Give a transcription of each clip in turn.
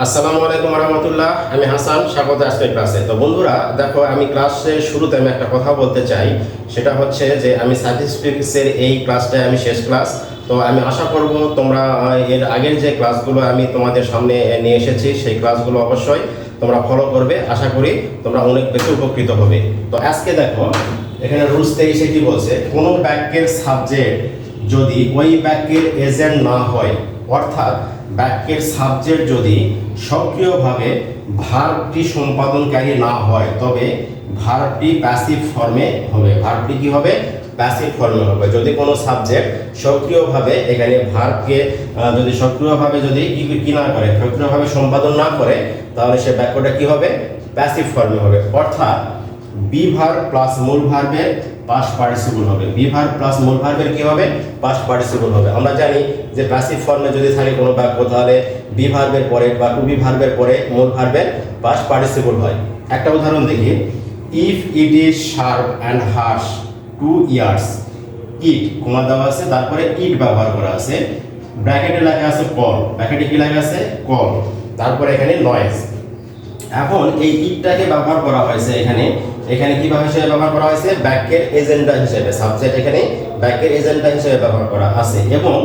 আসসালামু আলাইকুম রহমতুল্লাহ। আমি হাসান, স্বাগত আজকের ক্লাসে। তো বন্ধুরা দেখো, আমি ক্লাসের শুরুতে আমি একটা কথা বলতে চাই। সেটা হচ্ছে যে আমি স্ট্যাটিস্টিক্সের এই ক্লাসটাই আমি শেষ ক্লাস। তো আমি আশা করব তোমরা এর আগের যে ক্লাসগুলো আমি তোমাদের সামনে নিয়ে এসেছি সেই ক্লাসগুলো অবশ্যই তোমরা ফলো করবে। আশা করি তোমরা অনেক বেশি উপকৃত হবে। তো আজকে দেখো, এখানে রুলস 23 কি বলছে, কোনো বাক্যের সাবজেক্ট যদি ওই বাক্যের এজেন্ট না হয়, অর্থাৎ বাক্যের সাবজেক্ট যদি সক্রিয়ভাবে ভার্বটি সম্পাদনকারী না হয়, তবে ভার্বটি প্যাসিভ ফর্মে হবে। ভার্বটি কি হবে? প্যাসিভ ফর্মে হবে। যদি কোনো সাবজেক্ট সক্রিয়ভাবে এখানে ভার্বকে যদি সক্রিয়ভাবে যদি কি না করে, সক্রিয়ভাবে সম্পাদন না করে, তাহলে সে বাক্যটা কি হবে? প্যাসিভ ফর্মে হবে। অর্থাৎ বি ভার্ব প্লাস মূল ভার্বের পাস্ট পার্টিসিপল হবে। বি ভার্ব প্লাস মূল ভার্বের কি হবে? পাস্ট পার্টিসিপল হবে। আমরা জানি যে প্যাসিভ ফর্মে যদি থাকে কোনো বাক্য, তাহলে বি ভার্বের পরে বা টু বি ভার্বের পরে মূল ভার্বের পাস্ট পার্টিসিপল হয়। একটা উদাহরণ দেখি। If it is sharp and harsh 2 years, it comma দেওয়া আছে, তারপরে ইট ব্যবহার করা আছে, ব্র্যাকেটে লেখা আছে কল, ব্র্যাকেটে কি লেখা আছে? কল, তারপরে এখানে নয়েজ। এখন এই ইটটাকে ব্যবহার করা হয়েছে এখানে কিভাবে হিসেবে ব্যবহার করা হয়েছে? বাক্যের এজেন্ডা হিসেবে। সাবজেক্ট এখানে বাক্যের এজেন্ডা হিসেবে ব্যবহার করা আছে এবং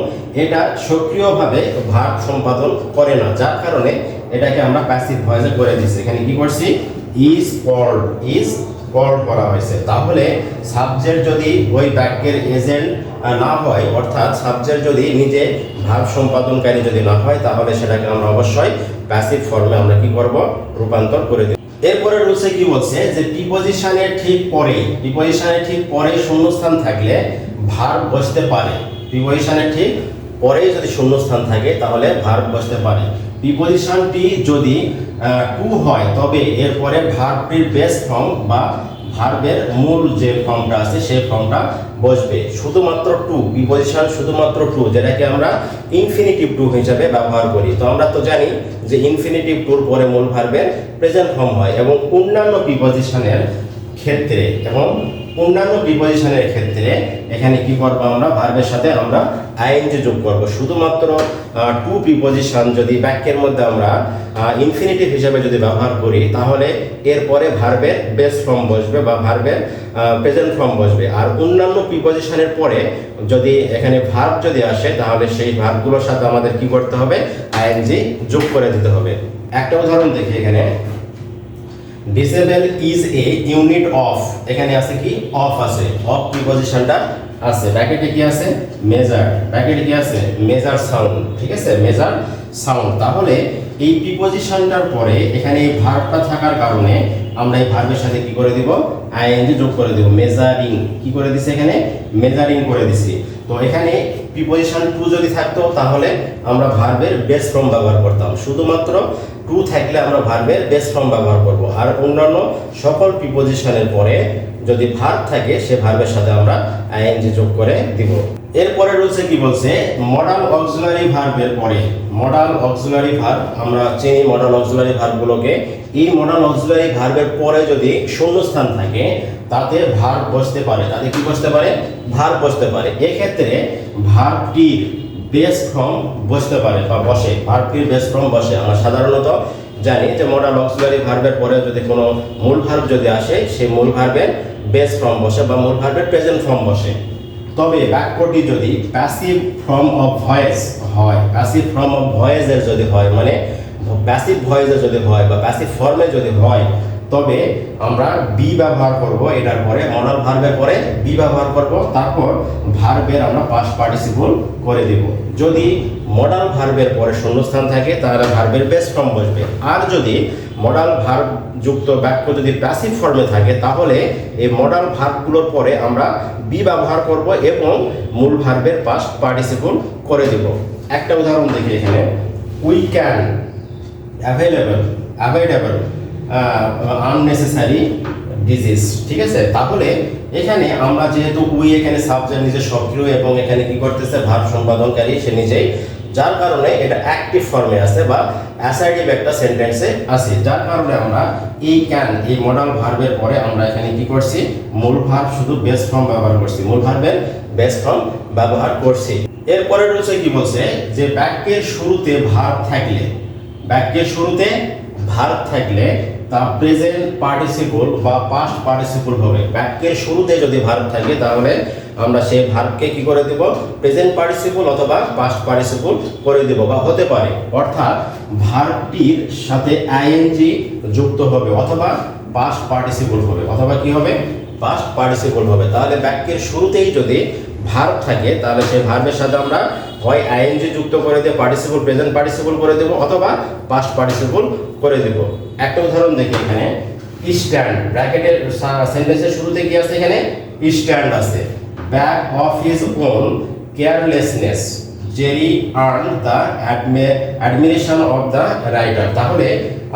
এটা সক্রিয়ভাবে ভার্ব সম্পাদন করে না, যার কারণে এটাকে আমরা প্যাসিভ ভয়েসে করে দিচ্ছি। এখানে কি করছি? ইজ কল্ড করা হয়েছে। তাহলে সাবজেক্ট যদি ওই বাক্যের এজেন্ট না হয়, অর্থাৎ সাবজেক্ট যদি নিজে ভার্ব সম্পাদনকারী যদি না হয়, তাহলে সেটাকে আমরা অবশ্যই প্যাসিভ ফর্মে আমরা কি করব? রূপান্তর করে দেব। এরপরে রুলসে কি বলছে যে প্রিপজিশনের ঠিক পরে শূন্যস্থান থাকলে ভার্ব বসতে পারে। প্রিপজিশনের ঠিক পরেই যদি শূন্যস্থান থাকে তাহলে ভার্ব বসতে পারে। প্রিপজিশনটি যদি টু হয়, তবে এরপরে ভার্বটির বেস ফর্ম বা ভার্বের মূল যে ফর্মটা আছে সেই ফর্মটা বসবে। শুধুমাত্র টু, প্রিপজিশন শুধুমাত্র টু, যেটাকে আমরা ইনফিনিটিভ টু হিসাবে ব্যবহার করি। তো আমরা তো জানি যে ইনফিনিটিভ টুর পরে মূল ভার্বের প্রেজেন্ট ফর্ম হয় এবং অন্যান্য প্রিপজিশনের ক্ষেত্রে এখানে কি করব? আমরা ভার্বের সাথে আমরা আইএনজি যোগ করব। শুধুমাত্র টু প্রিপজিশন যদি বাক্যের মধ্যে আমরা ইনফিনিটিভ হিসেবে যদি ব্যবহার করি, তাহলে এরপরে ভার্বের বেস ফর্ম বসবে বা ভার্বের প্রেজেন্ট ফর্ম বসবে। আর অন্যান্য প্রিপজিশনের পরে যদি এখানে ভার্ব যদি আসে, তাহলে সেই ভার্বগুলোর সাথে আমাদের কি করতে হবে? আইএনজি যোগ করে দিতে হবে। একটা উদাহরণ দেখি। এখানে disable is a unit of, এখানে আছে কি? অফ আছে, অফ প্রিপজিশনটা আছে। ব্র্যাকেটে কি আছে? মেজার, ব্র্যাকেটে কি আছে? মেজার সাউন্ড, ঠিক আছে? Measure sound. তাহলে এই প্রিপজিশনটার পরে এখানে এই ভার্বটা থাকার কারণে আমরা এই ভার্বের সাথে কি করে দিব? আইএনজি যোগ করে দেব। মেজারিং কি করে দিছি? এখানে মেজারিং করে দিছি। তো এখানে প্রিপজিশন টু যদি থাকতো, তাহলে আমরা ভার্বের বেস ফর্ম ব্যবহার করতাম। শুধুমাত্র টু থাকলে আমরা ভার্বের বেস ফর্ম ব্যবহার করব। আর অন্যান্য সকল প্রিপজিশনের পরে যদি ভার্ব থাকে, সে ভার্বের সাথে আমরা আইএনজি যোগ করে দিব। এরপরে রয়েছে কি বলছে? মডাল অক্সিলারি ভার্বের পরে, মডাল অক্সিলারি ভার্ব আমরা চিনি মডাল অক্সিলারি ভার্বগুলোকে। এই মডাল অক্সিলারি ভার্বের পরে যদি শূন্যস্থান থাকে, তাতে ভার্ব বসতে পারে। তাতে কি বসতে পারে? ভার্ব বসতে পারে। এক্ষেত্রে ভার্বটির বেস ফর্ম বসতে পারে বা বসে। ভার্বটির বেস ফর্ম বসে। আমরা সাধারণত জানি যে মডাল অক্সিলারি ভার্বের পরে যদি কোনো মূল ভার্ব যদি আসে, সেই মূল ভার্বের বেস ফর্ম বসে বা মূল ভার্বের প্রেজেন্ট ফর্ম বসে। তবে বাক্যটি যদি প্যাসিভ ফর্ম অফ ভয়েস হয়, প্যাসিভ ফর্ম অফ ভয়েসের যদি হয়, মানে প্যাসিভ ভয়েসে যদি হয় বা প্যাসিভ ফর্মে যদি হয়, তবে আমরা বি ব্যবহার করব। এটার পরে মডাল ভার্বের পরে বি ব্যবহার করব, তারপর ভার্বের আমরা পাস্ট পার্টিসিপল করে দেব। যদি মডাল ভার্বের পরে শূন্যস্থান থাকে, তাহলে ভার্বের বেস ফর্ম বসবে। আর যদি মডাল ভার্ব যুক্ত বাক্য যদি প্যাসিভ ফর্মে থাকে, তাহলে এই মডাল ভার্বগুলোর পরে আমরা বি ব্যবহার করব এবং মূল ভার্বের পাস্ট পার্টিসিপল করে দেব। একটা উদাহরণ দেখি এখানে। We can avoidable unnecessary disease, ঠিক আছে? তাহলে এখানে আমরা যেহেতু উই এখানে সাবজেক্ট নিজে সক্রিয় এবং এখানে কি করতেছে? ভার্ব সম্পাদনকারী সে নিজেই, যার কারণে এটা অ্যাক্টিভ ফর্মে আছে বা অ্যাসার্টিভ একটা সেন্টেন্সে আছে। যার কারণে আমরা এই ক্যান, এই মডাল ভার্বের পরে আমরা এখানে কি করছি? মূল ভার্ব শুধু বেস ফর্ম ব্যবহার করছি, মূল ভার্বের বেস ফর্ম ব্যবহার করছি। এরপরে রয়েছে কি বলছে? যে বাক্যের শুরুতে ভার্ব থাকলে বাক্যের শুরুতে ভার্ব থাকলে তা প্রেজেন্ট পার্টিসিপল বা পাস্ট পার্টিসিপল হবে। বাক্যের শুরুতে যদি ভার্ব থাকে তাহলে আমরা সেই ভার্বকে কি করে দেব, প্রেজেন্ট পার্টিসিপল অথবা পাস্ট পার্টিসিপল করে দেব বা হতে পারে। অর্থাৎ ভার্বটির সাথে আইএনজি যুক্ত হবে অথবা পাস্ট পার্টিসিপল হবে অথবা কি হবে, পাস্ট পার্টিসিপল হবে। তাহলে বাক্যের শুরুতেই যদি ভার্ব থাকে তাহলে সেই ভার্বের সাথে আমরা হয় আইএনজি যুক্ত করে দিয়ে পার্টিসিপল প্রেজেন্ট পার্টিসিপল করে দেব অথবা পাস্ট পার্টিসিপল করে দেব। একটা উদাহরণ দেখি এখানে, স্ট্যান্ড, ব্র্যাকেটের সেন্টেন্সের শুরুতে কি আছে, এখানে স্ট্যান্ড আছে। Back of his own carelessness Jerry earn the admiration of the writer. তাহলে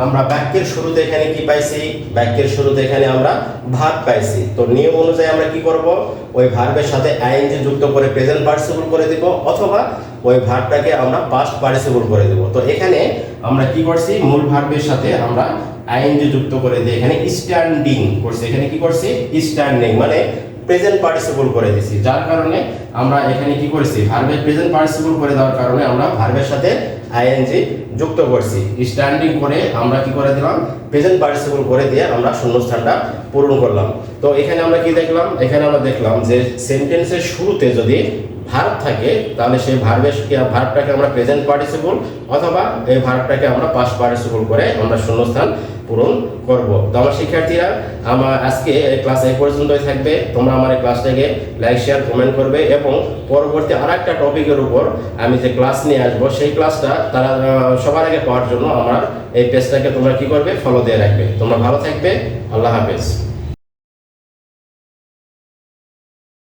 আমরা বাক্যের শুরুতে এখানে কি পাইছি, বাক্যের শুরুতে এখানে আমরা ভার্ব পাইছি। তো নিয়ম অনুযায়ী আমরা কি করব, ওই ভার্বের সাথে আইএনজি যুক্ত করে প্রেজেন্ট পার্টিসিপল করে দিব অথবা ওই ভার্বটাকে আমরা পাস্ট পার্টিসিপল করে দেব। তো এখানে আমরা কি করছি, মূল ভার্বের সাথে আমরা আইএনজি যুক্ত করে দিয়ে এখানে স্ট্যান্ডিং করছি। এখানে কি করছি, স্ট্যান্ডিং মানে প্রেজেন্ট পার্টিসিপল করে দিয়েছি, যার কারণে আমরা এখানে কি করেছি, ভার্বের প্রেজেন্ট পার্টিসিপল করে দেওয়ার কারণে আমরা ভার্বের সাথে আইএনজি যুক্ত করছি। স্ট্যান্ডিং করে আমরা কি করে দিলাম, প্রেজেন্ট পার্টিসিপল করে দিয়ে আমরা শূন্যস্থানটা পূরণ করলাম। তো এখানে আমরা কি দেখলাম, এখানে আমরা দেখলাম যে সেন্টেন্সের শুরুতে যদি ভার্ব থাকে তাহলে সেই ভার্বটাকে আমরা প্রেজেন্ট পার্টিসিপল অথবা এই ভার্বটাকে আমরা পাস্ট পার্টিসিপল করে আমরা শূন্যস্থান পূরণ করব। তো আমার শিক্ষার্থীরা, আমার আজকে এই ক্লাস এই পর্যন্তই থাকবে। তোমরা আমার এই ক্লাসটাকে লাইক শেয়ার কমেন্ট করবে এবং পরবর্তী আরেকটা টপিকের উপর আমি যে ক্লাস নিয়ে আসবো সেই ক্লাসটা তারা সবার আগে পাওয়ার জন্য আমার এই পেজটাকে তোমরা কি করবে, ফলো দিয়ে রাখবে। তোমরা ভালো থাকবে, আল্লাহ হাফেজ।